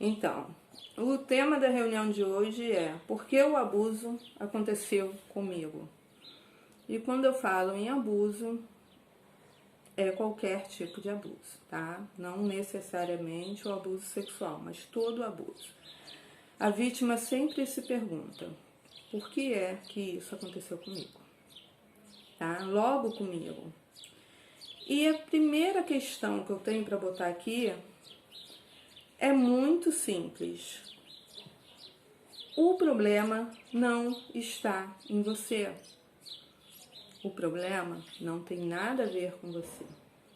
Então, o tema da reunião de hoje é por que o abuso aconteceu comigo? E quando eu falo em abuso, é qualquer tipo de abuso, tá? Não necessariamente o abuso sexual, mas todo o abuso. A vítima sempre se pergunta, por que é que isso aconteceu comigo? Tá? Logo comigo. E a primeira questão que eu tenho para botar aqui é muito simples. O problema não está em você. O problema não tem nada a ver com você.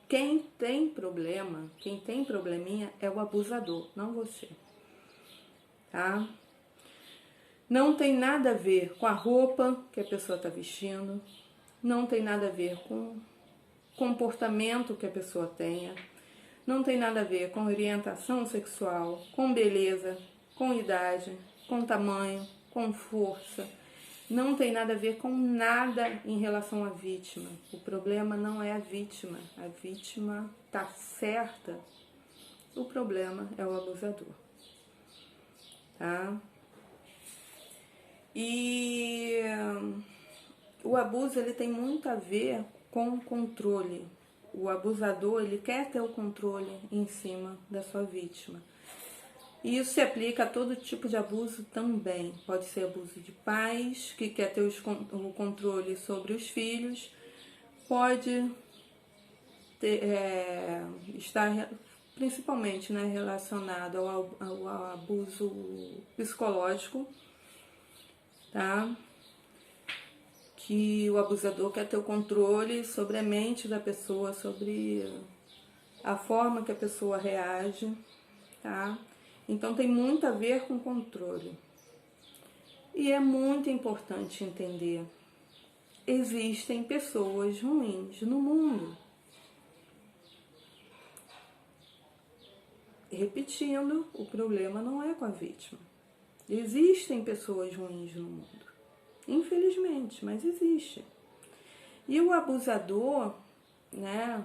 Quem tem problema, quem tem probleminha é o abusador, não você. Tá? Não tem nada a ver com a roupa que a pessoa está vestindo, não tem nada a ver com o comportamento que a pessoa tenha, não tem nada a ver com orientação sexual, com beleza, com idade, com tamanho, com força. Não tem nada a ver com nada em relação à vítima. O problema não é a vítima está certa. O problema é o abusador. Tá? E o abuso ele tem muito a ver com controle. O abusador ele quer ter o controle em cima da sua vítima. E isso se aplica a todo tipo de abuso também. Pode ser abuso de pais, que quer ter o controle sobre os filhos. Pode ter, estar principalmente, né, relacionado ao abuso psicológico, tá? Que o abusador quer ter o controle sobre a mente da pessoa, sobre a forma que a pessoa reage, tá? Então tem muito a ver com controle. E é muito importante entender, existem pessoas ruins no mundo. Repetindo, o problema não é com a vítima. Existem pessoas ruins no mundo. Infelizmente, mas existe. E o abusador, né,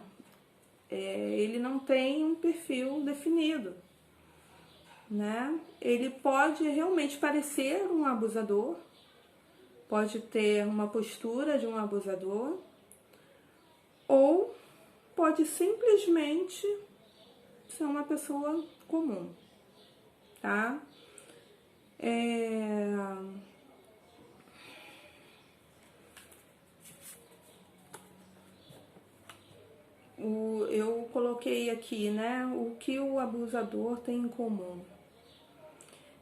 ele não tem um perfil definido. Né? Ele pode realmente parecer um abusador, pode ter uma postura de um abusador, ou pode simplesmente ser uma pessoa comum, tá? Eu coloquei aqui, né, o que o abusador tem em comum.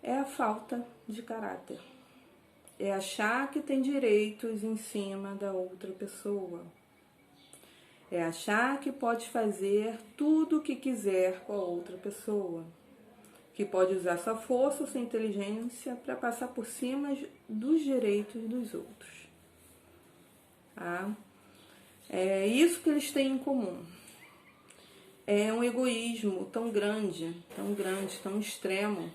É a falta de caráter. É achar que tem direitos em cima da outra pessoa. É achar que pode fazer tudo o que quiser com a outra pessoa. Que pode usar sua força, sua inteligência para passar por cima dos direitos dos outros. Tá? É isso que eles têm em comum. É um egoísmo tão grande, tão extremo,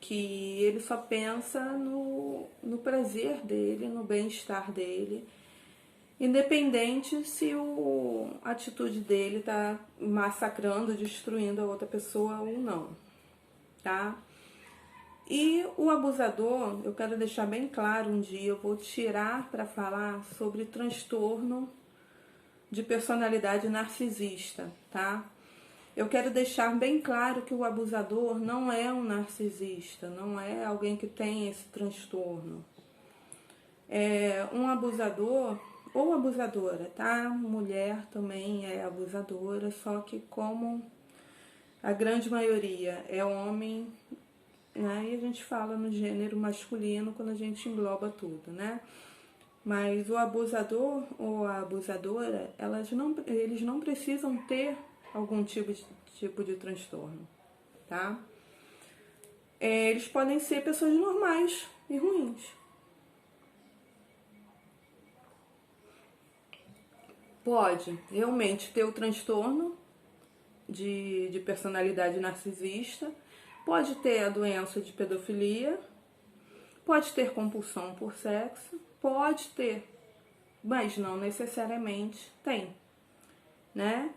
que ele só pensa no prazer dele, no bem-estar dele, independente se a atitude dele está massacrando, destruindo a outra pessoa ou não, tá? E o abusador, eu quero deixar bem claro, um dia eu vou tirar para falar sobre transtorno de personalidade narcisista, tá? Eu quero deixar bem claro que o abusador não é um narcisista, não é alguém que tem esse transtorno. É um abusador ou abusadora, tá? Mulher também é abusadora, só que como a grande maioria é homem, né? E a gente fala no gênero masculino quando a gente engloba tudo, né? Mas o abusador ou a abusadora, eles não precisam ter algum tipo de transtorno, tá? Eles podem ser pessoas normais e ruins. Pode realmente ter o transtorno de personalidade narcisista, pode ter a doença de pedofilia, pode ter compulsão por sexo, pode ter, mas não necessariamente tem, né?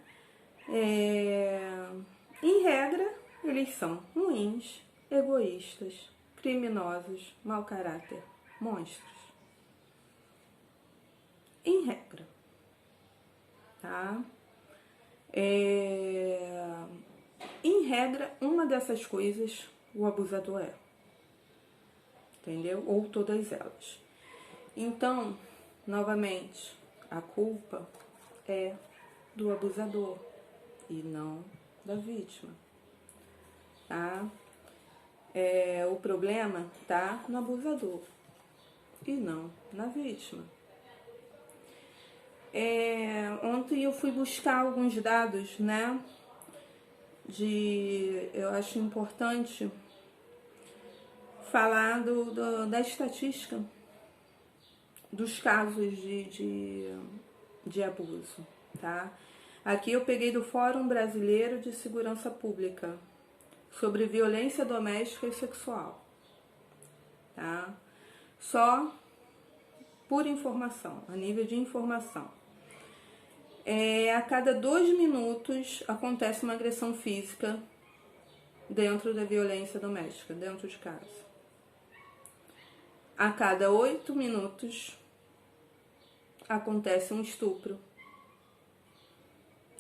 Em regra, eles são ruins egoístas, criminosos, mau caráter, monstros. Em regra, tá? Em regra, uma dessas coisas o abusador é, entendeu? Ou todas elas. Então, novamente, a culpa é do abusador e não da vítima, tá? O problema tá no abusador e não na vítima. Ontem eu fui buscar alguns dados, né? Eu acho importante falar da estatística dos casos de abuso, tá? Aqui eu peguei do Fórum Brasileiro de Segurança Pública sobre violência doméstica e sexual, tá? Só por informação, a nível de informação. A cada 2 minutos acontece uma agressão física dentro da violência doméstica, dentro de casa. A cada 8 minutos acontece um estupro,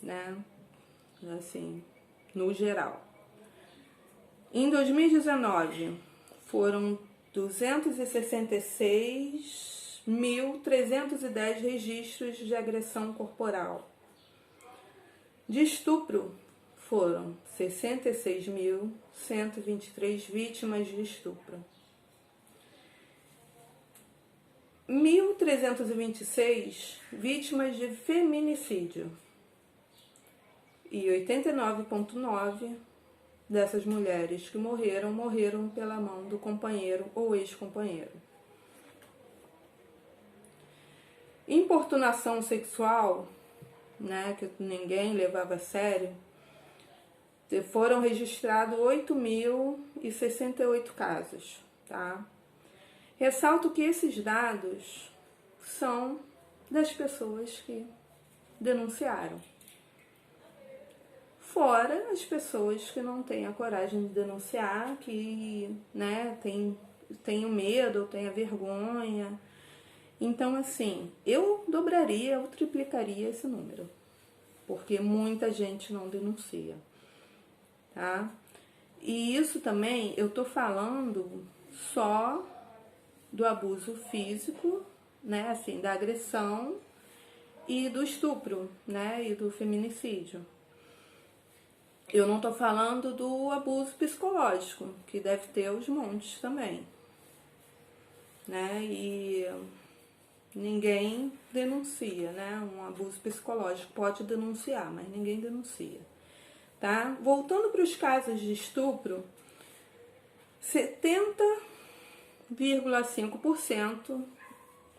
né? Assim, no geral. Em 2019, foram 266.310 registros de agressão corporal. De estupro, foram 66.123 vítimas de estupro. 1.326 vítimas de feminicídio. E 89,9% dessas mulheres que morreram pela mão do companheiro ou ex-companheiro. Importunação sexual, né, que ninguém levava a sério, foram registrados 8.068 casos, tá? Ressalto que esses dados são das pessoas que denunciaram. Fora as pessoas que não têm a coragem de denunciar, que, né, tem o medo ou tem a vergonha. Então, assim, eu dobraria, eu triplicaria esse número, porque muita gente não denuncia, tá? E isso também, eu tô falando só do abuso físico, né, assim, da agressão e do estupro, né, e do feminicídio. Eu não tô falando do abuso psicológico, que deve ter os montes também, né, e ninguém denuncia, né, um abuso psicológico pode denunciar, mas ninguém denuncia, tá? Voltando para os casos de estupro, 70,5%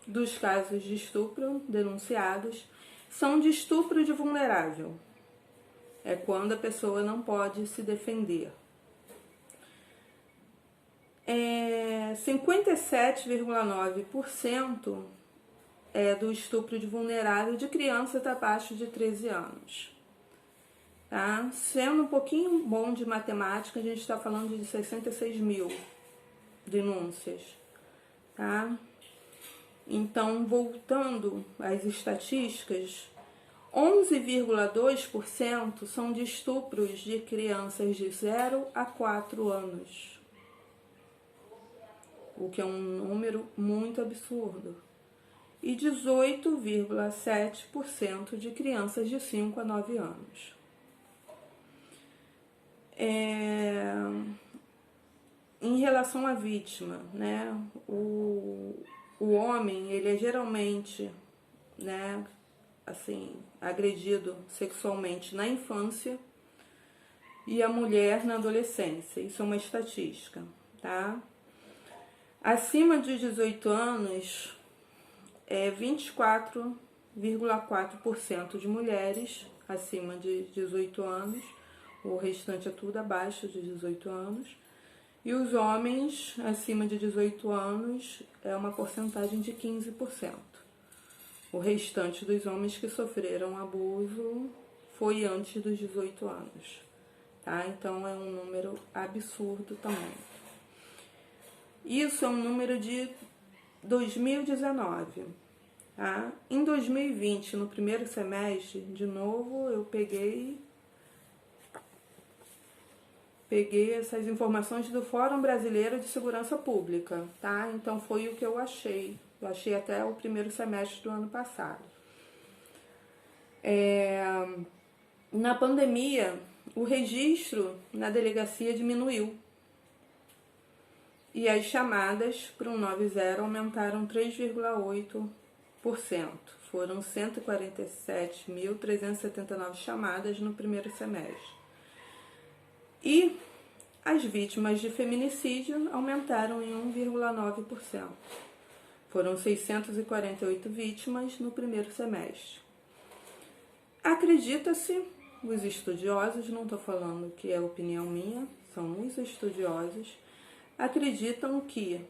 dos casos de estupro denunciados são de estupro de vulnerável. É quando a pessoa não pode se defender. 57,9% é do estupro de vulnerável de crianças abaixo de 13 anos. Tá? Sendo um pouquinho bom de matemática, a gente está falando de 66 mil denúncias, tá? Então, voltando às estatísticas, 11,2% são de estupros de crianças de 0 a 4 anos, o que é um número muito absurdo, e 18,7% de crianças de 5 a 9 anos. Em relação à vítima, né, o homem, ele é geralmente, né, assim, agredido sexualmente na infância e a mulher na adolescência. Isso é uma estatística, tá? Acima de 18 anos, 24,4% de mulheres acima de 18 anos, o restante é tudo abaixo de 18 anos. E os homens acima de 18 anos é uma porcentagem de 15%. O restante dos homens que sofreram abuso foi antes dos 18 anos, tá? Então é um número absurdo também. Isso é um número de 2019, tá? Em 2020, no primeiro semestre, de novo, eu peguei essas informações do Fórum Brasileiro de Segurança Pública, tá? Então foi o que eu achei. Eu achei até o primeiro semestre do ano passado. Na pandemia, o registro na delegacia diminuiu. E as chamadas para o 190 aumentaram 3,8%. Foram 147.379 chamadas no primeiro semestre. E as vítimas de feminicídio aumentaram em 1,9%. Foram 648 vítimas no primeiro semestre. Acredita-se, os estudiosos, não estou falando que é opinião minha, são os estudiosos, acreditam que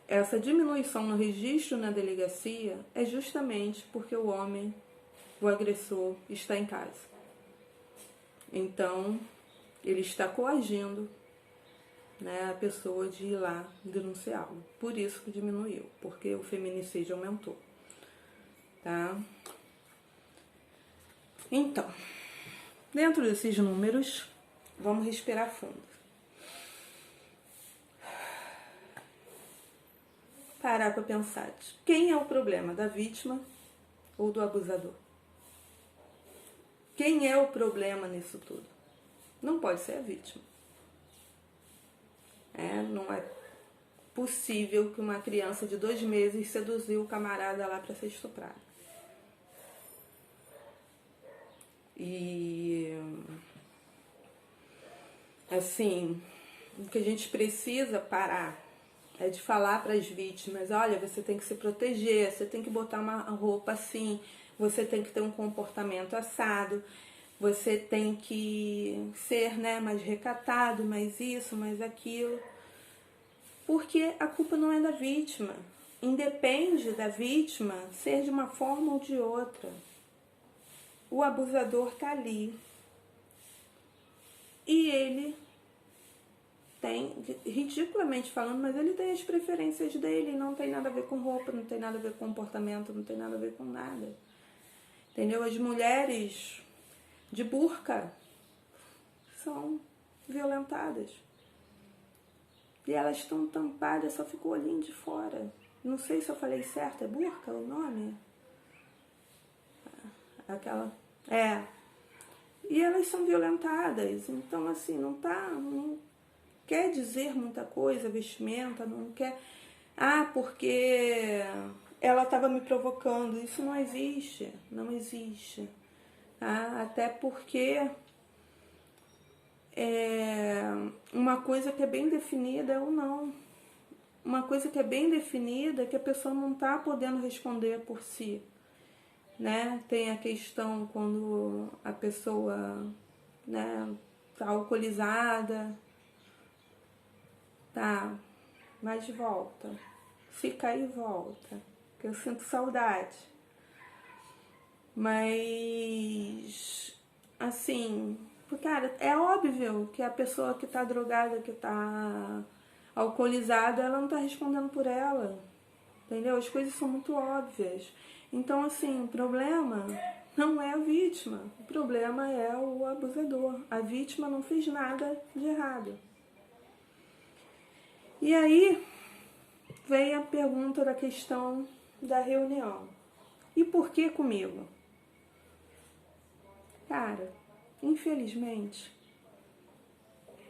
essa diminuição no registro na delegacia é justamente porque o homem, o agressor, está em casa. Então, ele está coagindo, né, a pessoa de ir lá denunciá-lo. Por isso que diminuiu, porque o feminicídio aumentou, tá? Então, dentro desses números, vamos respirar fundo. Parar para pensar, quem é o problema, da vítima ou do abusador? Quem é o problema nisso tudo? Não pode ser a vítima. Não é possível que uma criança de 2 meses seduziu o camarada lá para ser estuprada. E assim, o que a gente precisa parar é de falar para as vítimas, olha, você tem que se proteger, você tem que botar uma roupa assim, você tem que ter um comportamento assado, você tem que ser, né, mais recatado, mais isso, mais aquilo. Porque a culpa não é da vítima. Independe da vítima ser de uma forma ou de outra. O abusador está ali. E ele tem, ridiculamente falando, mas ele tem as preferências dele, não tem nada a ver com roupa, não tem nada a ver com comportamento, não tem nada a ver com nada. Entendeu? As mulheres de burca são violentadas. E elas estão tampadas, só ficou o olhinho de fora. Não sei se eu falei certo, é burca o nome? Aquela... E elas são violentadas, então assim, não quer dizer muita coisa, vestimenta, não quer... porque ela estava me provocando. Isso não existe, não existe. Até porque uma coisa que é bem definida é ou não. Uma coisa que é bem definida é que a pessoa não está podendo responder por si. Né? Tem a questão quando a pessoa, né, tá alcoolizada, tá, mas volta. Se cair, volta. Que eu sinto saudade. Mas, assim, cara, é óbvio que a pessoa que tá drogada, que tá alcoolizada, ela não tá respondendo por ela. Entendeu? As coisas são muito óbvias. Então, assim, o problema não é a vítima. O problema é o abusador. A vítima não fez nada de errado. E aí vem a pergunta da questão da reunião. E por que comigo? Cara, infelizmente,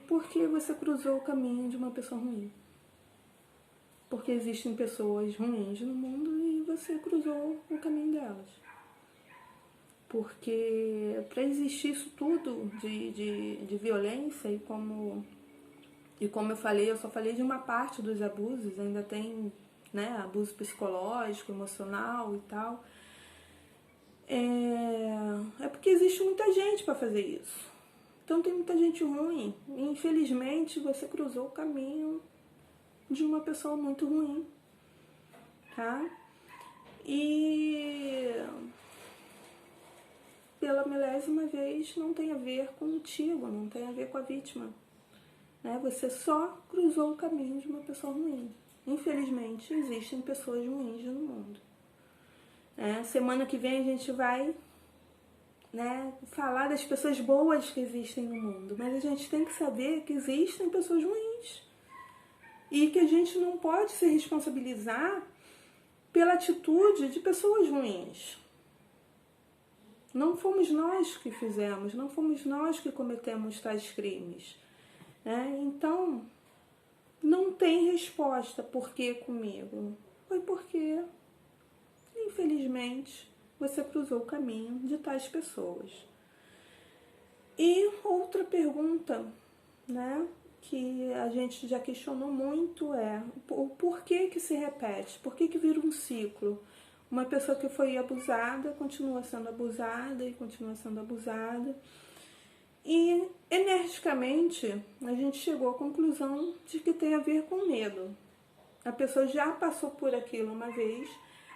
porque você cruzou o caminho de uma pessoa ruim. Porque existem pessoas ruins no mundo e você cruzou o caminho delas. Porque para existir isso tudo de violência, e como eu falei, eu só falei de uma parte dos abusos, ainda tem, né, abuso psicológico, emocional e tal. É porque existe muita gente para fazer isso. Então tem muita gente ruim. E, infelizmente você cruzou o caminho de uma pessoa muito ruim, tá? E pela milésima vez, não tem a ver contigo, não tem a ver com a vítima. Né? Você só cruzou o caminho de uma pessoa ruim. Infelizmente, existem pessoas ruins no mundo. Semana que vem a gente vai, né, falar das pessoas boas que existem no mundo. Mas a gente tem que saber que existem pessoas ruins. E que a gente não pode se responsabilizar pela atitude de pessoas ruins. Não fomos nós que fizemos, não fomos nós que cometemos tais crimes. Então, não tem resposta. Por que comigo? Foi porque, infelizmente, você cruzou o caminho de tais pessoas. E outra pergunta, né, que a gente já questionou muito é o porquê que se repete, por que vira um ciclo? Uma pessoa que foi abusada continua sendo abusada e continua sendo abusada. E energicamente a gente chegou à conclusão de que tem a ver com medo. A pessoa já passou por aquilo uma vez,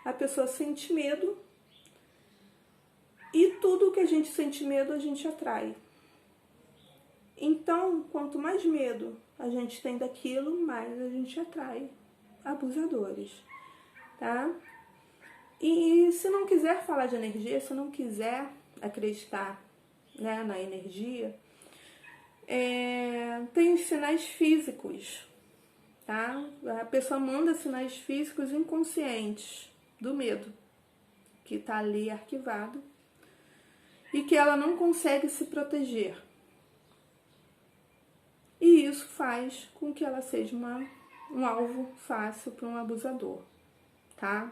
a pessoa sente medo e tudo que a gente sente medo a gente atrai. Então, quanto mais medo a gente tem daquilo, mais a gente atrai abusadores, tá? E se não quiser falar de energia, se não quiser acreditar, né, na energia, tem os sinais físicos, tá? A pessoa manda sinais físicos inconscientes do medo, que está ali arquivado, e que ela não consegue se proteger. E isso faz com que ela seja um alvo fácil para um abusador, tá?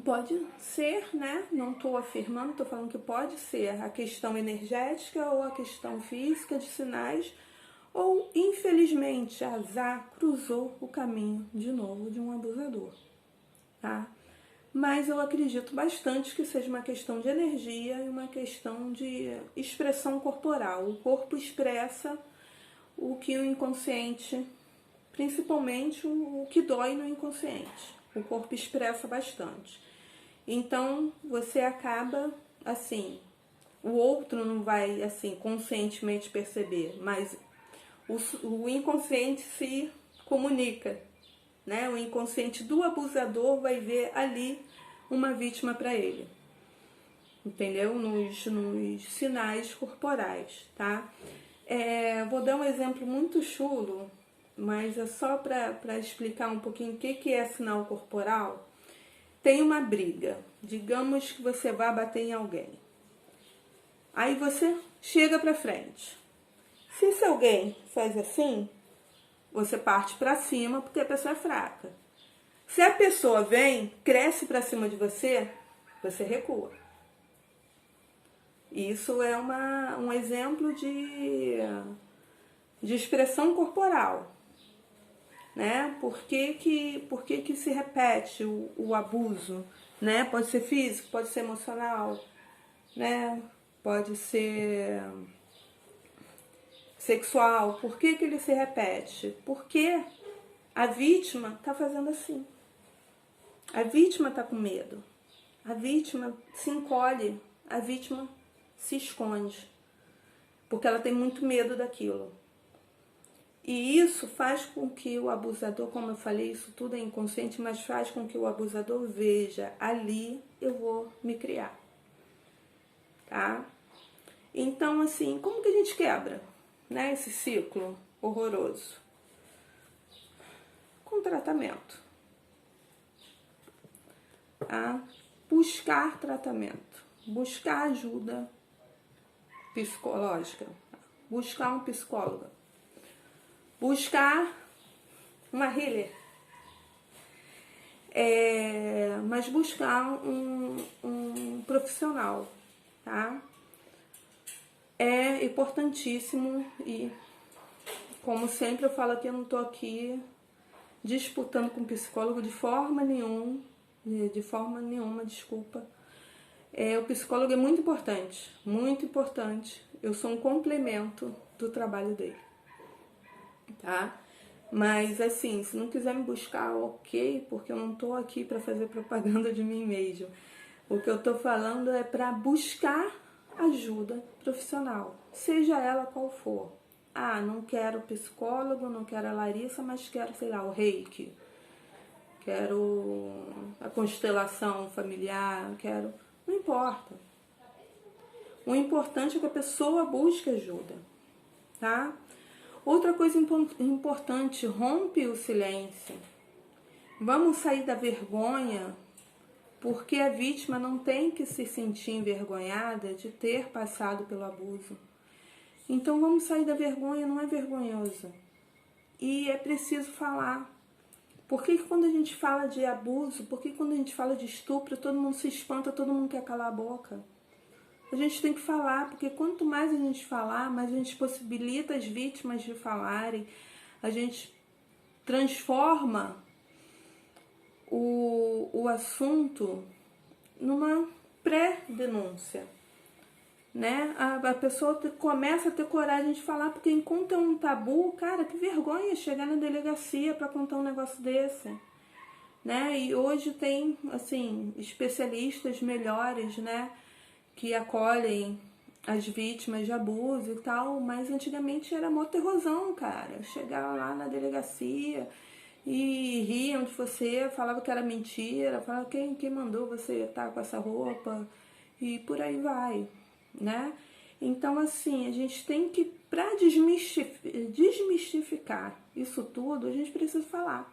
Pode ser, né? Não estou afirmando, estou falando que pode ser a questão energética ou a questão física de sinais, ou infelizmente a azar cruzou o caminho de novo de um abusador, tá? Mas eu acredito bastante que seja uma questão de energia e uma questão de expressão corporal. O corpo expressa o que o inconsciente, principalmente o que dói no inconsciente. O corpo expressa bastante. Então, você acaba, assim, o outro não vai, assim, conscientemente perceber, mas o inconsciente se comunica, né? O inconsciente do abusador vai ver ali uma vítima para ele, entendeu? Nos sinais corporais, tá? Vou dar um exemplo muito chulo, mas é só para explicar um pouquinho o que é sinal corporal. Tem uma briga, digamos que você vai bater em alguém. Aí você chega para frente. Se esse alguém faz assim, você parte para cima porque a pessoa é fraca. Se a pessoa vem, cresce para cima de você, você recua. Isso é um exemplo de expressão corporal. Né? Por que se repete o abuso? Né? Pode ser físico, pode ser emocional, né? Pode ser sexual. Por que ele se repete? Porque a vítima está fazendo assim. A vítima está com medo. A vítima se encolhe. A vítima se esconde. Porque ela tem muito medo daquilo. E isso faz com que o abusador, como eu falei, isso tudo é inconsciente, mas faz com que o abusador veja, ali eu vou me criar, tá? Então, assim, como que a gente quebra, né, esse ciclo horroroso? Com tratamento, tá? Buscar tratamento, buscar ajuda psicológica, buscar um psicólogo, buscar uma healer, mas buscar um profissional, tá? É importantíssimo e, como sempre eu falo aqui, eu não tô aqui disputando com psicólogo de forma nenhuma, desculpa. O psicólogo é muito importante, muito importante. Eu sou um complemento do trabalho dele, tá? Mas assim, se não quiser me buscar, ok, porque eu não tô aqui para fazer propaganda de mim mesmo. O que eu tô falando é para buscar ajuda profissional, seja ela qual for. Ah, não quero psicólogo, não quero a Larissa, mas quero, sei lá, o Reiki. Quero a constelação familiar, quero... Não importa. O importante é que a pessoa busque ajuda, tá? Outra coisa importante, rompe o silêncio. Vamos sair da vergonha, porque a vítima não tem que se sentir envergonhada de ter passado pelo abuso. Então vamos sair da vergonha, não é vergonhoso. E é preciso falar. Por que quando a gente fala de abuso, por que quando a gente fala de estupro, todo mundo se espanta, todo mundo quer calar a boca? A gente tem que falar, porque quanto mais a gente falar, mais a gente possibilita as vítimas de falarem, a gente transforma o assunto numa pré-denúncia, né? A pessoa começa a ter coragem de falar, porque enquanto é um tabu, cara, que vergonha chegar na delegacia para contar um negócio desse, né? E hoje tem, assim, especialistas melhores, né, que acolhem as vítimas de abuso e tal, mas antigamente era mó terrorzão, cara. Chegava lá na delegacia e riam de você, falava que era mentira, falava quem mandou você estar com essa roupa e por aí vai, né? Então, assim, a gente tem que, para desmistificar isso tudo, a gente precisa falar. A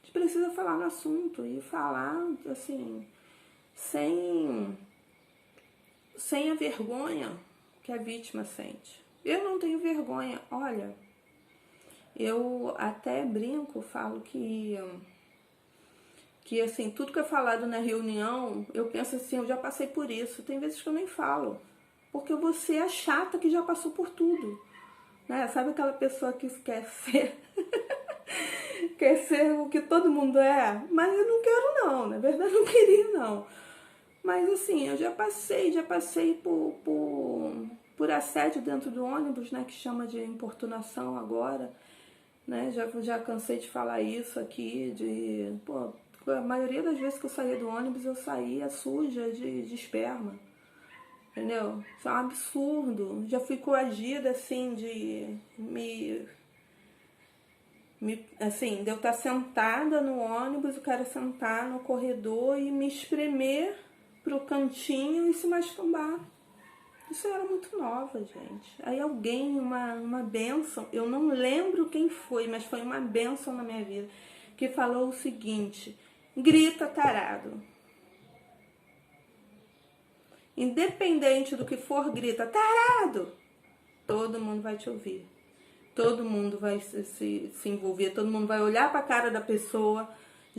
gente precisa falar no assunto e falar, assim, sem a vergonha que a vítima sente. Eu não tenho vergonha. Olha, eu até brinco, falo que assim, tudo que é falado na reunião, eu penso assim, eu já passei por isso. Tem vezes que eu nem falo, porque você é chata que já passou por tudo, né? Sabe aquela pessoa que quer ser quer ser o que todo mundo é? Mas eu não quero não, na verdade eu não queria não. Mas assim, eu já passei por assédio dentro do ônibus, né, que chama de importunação agora, né, já cansei de falar isso aqui, a maioria das vezes que eu saía do ônibus, eu saía suja de esperma, entendeu? Isso é um absurdo. Já fui coagida, assim, de assim, de eu estar sentada no ônibus, o cara sentar no corredor e me espremer pro cantinho e se masturbar. Isso eu era muito nova, gente. Aí alguém, uma bênção, eu não lembro quem foi, mas foi uma bênção na minha vida, que falou o seguinte: grita, tarado. Independente do que for, grita, tarado. Todo mundo vai te ouvir. Todo mundo vai se envolver, todo mundo vai olhar para a cara da pessoa,